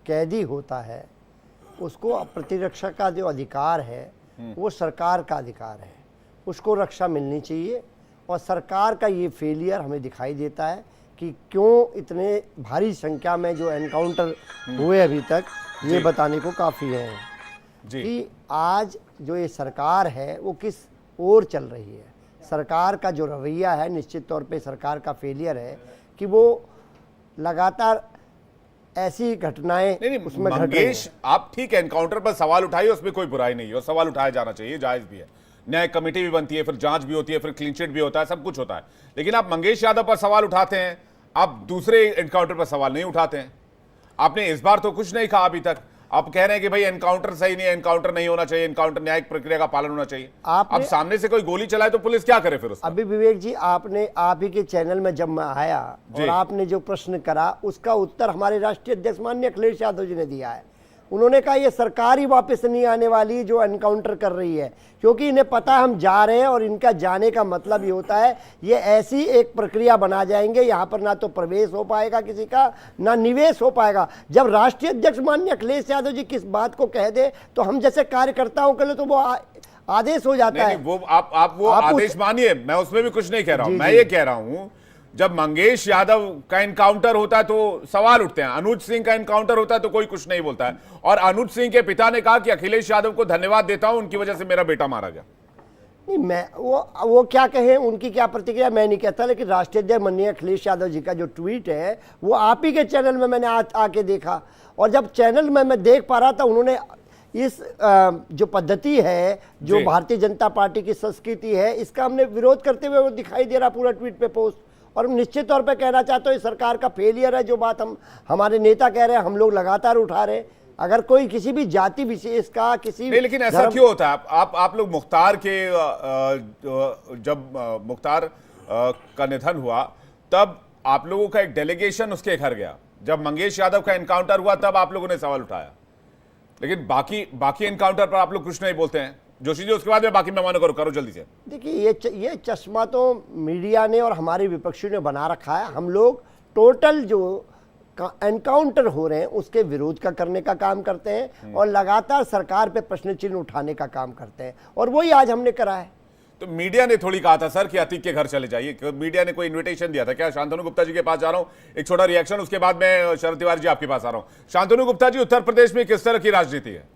कैदी होता है उसको प्रतिरक्षा का जो अधिकार है वो सरकार का अधिकार है, उसको रक्षा मिलनी चाहिए। और सरकार का ये फेलियर हमें दिखाई देता है कि क्यों इतने भारी संख्या में जो एनकाउंटर हुए अभी तक, ये बताने को काफ़ी है कि आज जो ये सरकार है वो किस ओर चल रही है। सरकार का जो रवैया है निश्चित तौर पे सरकार का फेलियर है कि वो लगातार ऐसी घटनाएं उसमें घट रही हैं। आप ठीक है, एनकाउंटर पर सवाल उठाइए, उसमें कोई बुराई नहीं है और सवाल उठाया जाना चाहिए, जायज भी है। न्याय कमेटी भी बनती है, फिर जांच भी होती है, फिर क्लीन चिट भी होता है, सब कुछ होता है। लेकिन आप मंगेश यादव पर सवाल उठाते हैं, आप दूसरे एनकाउंटर पर सवाल नहीं उठाते हैं। आपने इस बार तो कुछ नहीं कहा अभी तक। आप कह रहे हैं कि भाई एनकाउंटर सही नहीं है, एनकाउंटर नहीं होना चाहिए, एनकाउंटर न्यायिक प्रक्रिया का पालन होना चाहिए। आप सामने से कोई गोली चलाए तो पुलिस क्या करे फिर उसका? अभी विवेक जी, आपने आप ही के चैनल में जब मैं आया और आपने जो प्रश्न करा उसका उत्तर हमारे राष्ट्रीय अध्यक्ष माननीय अखिलेश यादव जी ने दिया है। उन्होंने कहा ये सरकार ही वापस नहीं आने वाली जो एनकाउंटर कर रही है, क्योंकि इन्हें पता है हम जा रहे हैं और इनका जाने का मतलब ये होता है ये ऐसी एक प्रक्रिया बना जाएंगे यहाँ पर ना तो प्रवेश हो पाएगा किसी का, ना निवेश हो पाएगा। जब राष्ट्रीय अध्यक्ष माननीय अखिलेश यादव जी किस बात को कह दे तो हम जैसे कार्यकर्ताओं के लिए तो वो आदेश हो जाता है। वो आप वो आदेश मानिए, मैं उसमें भी कुछ नहीं कह रहा हूं। मैं ये कह रहा हूं जब मंगेश यादव का एनकाउंटर होता है तो सवाल उठते हैं, अनुज सिंह का एनकाउंटर होता है तो कोई कुछ नहीं बोलता है। और अनुज सिंह के पिता ने कहा कि अखिलेश यादव को धन्यवाद देता हूं, उनकी वजह से मेरा बेटा मारा गया। नहीं, मैं वो क्या कहें, उनकी क्या प्रतिक्रिया मैं नहीं कहता, लेकिन राष्ट्रीय अध्यक्ष माननीय अखिलेश यादव जी का जो ट्वीट है वो आप ही के चैनल में मैंने आके देखा। और जब चैनल में मैं देख पा रहा था उन्होंने इस जो पद्धति है, जो भारतीय जनता पार्टी की संस्कृति है, इसका हमने विरोध करते हुए वो दिखाई दे रहा पूरा ट्वीट पे पोस्ट। और निश्चित तौर पे कहना चाहता हूँ ये सरकार का फेलियर है, जो बात हमारे नेता कह रहे हैं, हम लोग लगातार उठा रहे हैं। अगर कोई किसी भी जाति विशेष का किसी नहीं, लेकिन ऐसा क्यों होता है? आप लोग मुख्तार के जब मुख्तार का निधन हुआ तब आप लोगों का एक डेलीगेशन उसके घर गया, जब मंगेश यादव का एनकाउंटर हुआ तब आप लोगों ने सवाल उठाया, लेकिन बाकी एनकाउंटर पर आप लोग कुछ नहीं बोलते हैं। जोशी जी, उसके बाद में बाकी मेहमानों को करो जल्दी से। देखिए ये चश्मा तो मीडिया ने और हमारे विपक्षियों ने बना रखा है। हम लोग टोटल जो एनकाउंटर हो रहे हैं उसके विरोध का करने का काम करते हैं और लगातार सरकार पे प्रश्न चिन्ह उठाने का काम करते हैं, और वही आज हमने करा है। तो मीडिया ने थोड़ी कहा था सर कि अतीक के घर चले जाइए, मीडिया ने कोई इनविटेशन दिया था क्या? शांतनु गुप्ता जी के पास जा रहा हूं, एक छोटा रिएक्शन, उसके बाद मैं शरद तिवारी जी आपके पास आ रहा हूं। शांतनु गुप्ता जी, उत्तर प्रदेश में किस तरह की राजनीति है?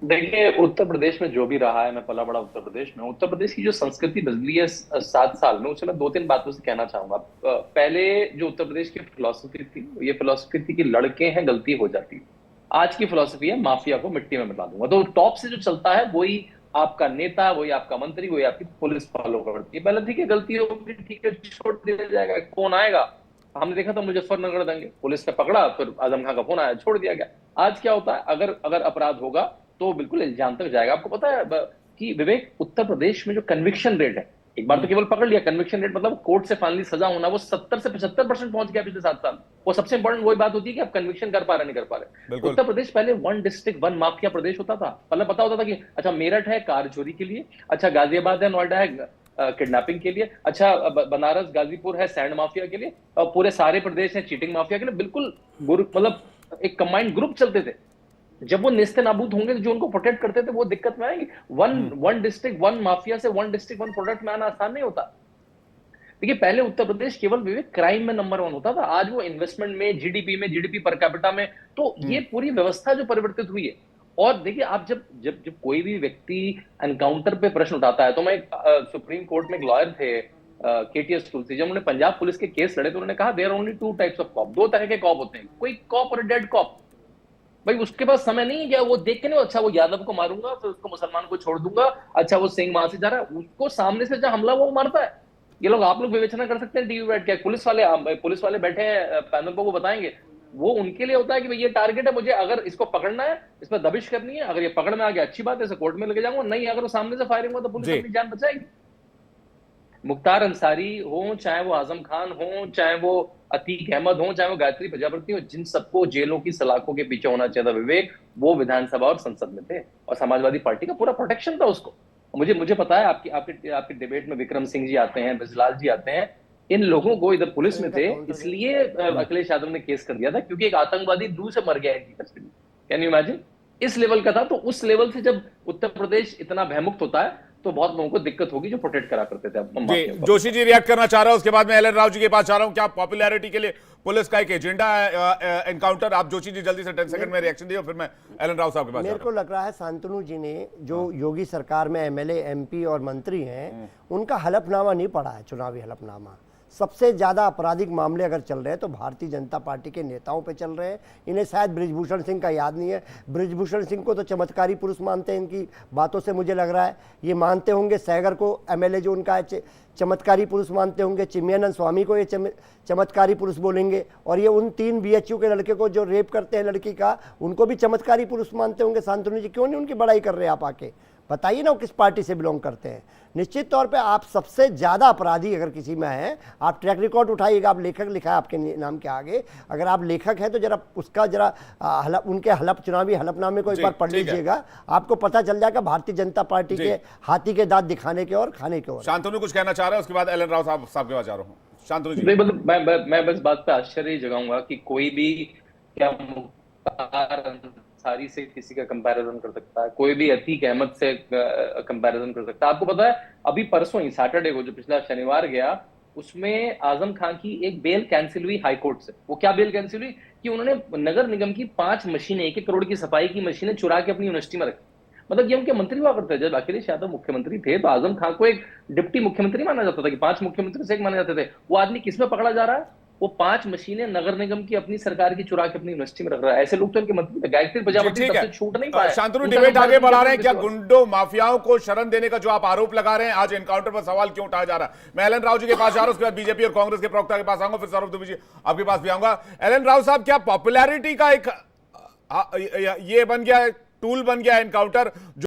देखिए, उत्तर प्रदेश में जो भी रहा है, मैं पला बड़ा उत्तर प्रदेश में, उत्तर प्रदेश की जो संस्कृति बदली है 7 साल में, उससे मैं 2-3 बातों से कहना चाहूंगा। पहले जो उत्तर प्रदेश की फिलॉसफी थी, ये फिलॉसफी थी कि लड़के हैं, गलती हो जाती है। आज की फिलॉसफी है माफिया को मिट्टी में मिला दूंगा। तो टॉप से जो चलता है वही आपका नेता, वही आपका मंत्री, वही आपकी पुलिस फॉलो करती है। पहले ठीक है, गलती होगी, ठीक है, छोड़ दिया जाएगा, फोन आएगा। हमने देखा था मुजफ्फरनगर दंगे, पुलिस ने पकड़ा, फिर आजम खान का फोन आया, छोड़ दिया गया। आज क्या होता है, अगर अपराध होगा तो बिल्कुल इल्जाम तक जाएगा। आपको पता है कि विवेक, उत्तर प्रदेश में जो कन्विक्शन रेट है, एक बार तो केवल पकड़ लिया, कन्विक्शन रेट मतलब कोर्ट से फाइनली सजा होना, वो 70 से 75% पहुंच गया पिछले 7 साल। वो सबसे इंपॉर्टेंट वही बात होती है कि आप कन्विक्शन कर पा रहे नहीं कर पा रहे। उत्तर प्रदेश पहले 1 डिस्ट्रिक्ट 1 माफिया प्रदेश होता था। पहले पता होता था कि अच्छा मेरठ है कार चोरी के लिए, अच्छा गाजियाबाद है, नोएडा है किडनैपिंग के लिए, अच्छा बनारस गाजीपुर है सैंड माफिया के लिए, और पूरे सारे प्रदेश है चीटिंग माफिया के लिए। बिल्कुल मतलब एक कंबाइंड ग्रुप चलते थे। जब वो निस्ते नाबूद होंगे तो जो उनको प्रोटेक्ट करते थे वो दिक्कत में आएंगे। वन डिस्ट्रिक्ट 1 माफिया से 1 डिस्ट्रिक्ट 1 प्रोडक्ट में आना आसान नहीं होता। देखिए, पहले उत्तर प्रदेश केवल विवेक क्राइम में नंबर 1 होता था, आज वो इन्वेस्टमेंट में, जीडीपी पर कैपिटा में, तो ये पूरी व्यवस्था जो परिवर्तित हुई है। और देखिए, आप जब कोई भी व्यक्ति एनकाउंटर पे प्रश्न उठाता है, तो मैं सुप्रीम कोर्ट में एक लॉयर थे केटीएस तुलसी, जब उन्होंने पंजाब पुलिस के केस लड़े तो उन्होंने कहा there only 2 types of cop, 2 तरह के कॉप होते हैं, कोई कॉप और डेड कॉप। भाई उसके पास समय नहीं है क्या वो देख के नहीं, अच्छा वो यादव को मारूंगा फिर उसको मुसलमान को छोड़ दूंगा, अच्छा वो सिंह वहां से जा रहा है, उसको सामने से जो हमला वो मारता है। ये लोग, आप लोग विवेचना कर सकते हैं टीवी बैठ के, पुलिस वाले बैठे हैं पैनल पर, वो बताएंगे। वो उनके लिए होता है कि भाई ये टारगेट है, मुझे अगर इसको पकड़ना है, इस पर दबिश करनी है, अगर ये पकड़ में आ गया अच्छी बात है, इसे कोर्ट में लेके जाऊंगा, नहीं अगर वो सामने से फायरिंग हो तो पुलिस अपनी जान बचाएगी। मुख्तार अंसारी हो, चाहे वो आजम खान हो, चाहे वो अतीक अहमद हो, चाहे वो गायत्री प्रजापति हो, जिन सबको जेलों की सलाखों के पीछे होना चाहिए था विवेक, वो विधानसभा और संसद में थे, और समाजवादी पार्टी का पूरा प्रोटेक्शन था उसको। मुझे पता है आपकी डिबेट में विक्रम सिंह जी आते हैं, बिजलाल जी आते हैं, इन लोगों को इधर पुलिस में थे, इसलिए अखिलेश यादव ने केस कर दिया था, क्योंकि एक आतंकवादी दूर से मर गया इनकी कस्टडी। Can you imagine? इस लेवल का था। तो उस लेवल से जब उत्तर प्रदेश इतना भयमुक्त होता है तो बहुत लोगों को दिक्कत होगी जो प्रोटेक्ट करा करते थे। जी, जोशी जी रिएक्ट करना चाह रहा हूं, उसके बाद मैं एलन राव जी के पास जा रहा हूं। क्या पॉपुलैरिटी के लिए पुलिस का एक एजेंडा है एनकाउंटर? आप जोशी जी जल्दी से 10 सेकंड में रिएक्शन दिए, फिर मैं एलन राव साहब के पास मेरे को लग रहा है शांतनु जी ने, जो योगी सरकार में एमएलए, एमपी और मंत्री हैं, उनका हलफनामा नहीं पढ़ा है, चुनावी हलफनामा। सबसे ज़्यादा आपराधिक मामले अगर चल रहे हैं तो भारतीय जनता पार्टी के नेताओं पे चल रहे हैं। इन्हें शायद बृजभूषण सिंह का याद नहीं है। बृजभूषण सिंह को तो चमत्कारी पुरुष मानते हैं, इनकी बातों से मुझे लग रहा है। ये मानते होंगे सैगर को, एमएलए जो उनका है, चमत्कारी पुरुष मानते होंगे। चिन्मयानंद स्वामी को ये चमत्कारी पुरुष बोलेंगे। और ये उन 3 बीएचयू के लड़के को जो रेप करते हैं लड़की का, उनको भी चमत्कारी पुरुष मानते होंगे। शांतनु जी, क्यों नहीं उनकी बड़ाई कर रहे हैं आप आके? बताइए ना वो किस पार्टी से बिलोंग करते हैं। निश्चित तौर पे आप सबसे ज़्यादा अपराधी अगर किसी में हैं, आप ट्रैक रिकॉर्ड उठाइएगा। आप लेखक लिखा है आपके नाम के आगे, अगर आप लेखक हैं तो जरा उसका जरा उनके चुनावी हलफनामे को एक बार पढ़ लीजिएगा। आपको पता चल जाएगा भारतीय जनता पार्टी के हाथी के दांत दिखाने के और खाने के और। शांतनु कुछ कहना चाह रहा है, उसके बाद एलन राव साहब के पास जा रहा हूँ। शांतनु जी। नहीं, मतलब मैं बस बात पे आश्चर्य जगाऊंगा कि कोई भी क्या मुख्तार अंसारी से किसी का कंपैरिजन कर सकता है, कोई भी अतीक अहमद से कंपैरिजन कर सकता है। आपको पता है अभी परसों ही सैटरडे को जो पिछला शनिवार गया, उसमें आजम खान की एक बेल कैंसिल हुई हाई कोर्ट से। वो क्या बेल कैंसिल हुई कि उन्होंने नगर निगम की 5 मशीनें, 1 करोड़ की सफाई की मशीनें चुरा के अपनी यूनिवर्सिटी में रखी। मतलब ये उनके मंत्री हुआ करते थे। जब अखिलेश यादव मुख्यमंत्री थे तो आजम खान को एक डिप्टी मुख्यमंत्री माना जाता था कि 5 मुख्यमंत्री से एक माने जाते थे। वो आदमी किसमें पकड़ा जा रहा है? वो 5 मशीनें नगर निगम की अपनी सरकार की चुरा के अपनी यूनिवर्सिटी में रख रहा है। ऐसे लोग तो इनके मंत्री थे। गायत्री प्रजापति तब से छूट नहीं पाया। शांतनु, डिबेट आगे बढ़ा रहे हैं। क्या गुंडों माफियाओं को शरण देने का जो आप आरोप लगा रहे हैं, आज एनकाउंटर पर सवाल क्यों उठाया जा रहा है? मैं एलन राव जी के पास जा रहा हूं, उसके बाद बीजेपी और कांग्रेस के प्रवक्ता के पास आऊंगा, फिर सौरभ दुबे जी आपके पास भी आऊंगा। एलन राव साहब, क्या पॉपुलैरिटी का एक ये बन गया, टूल बन गया एनकाउंटर?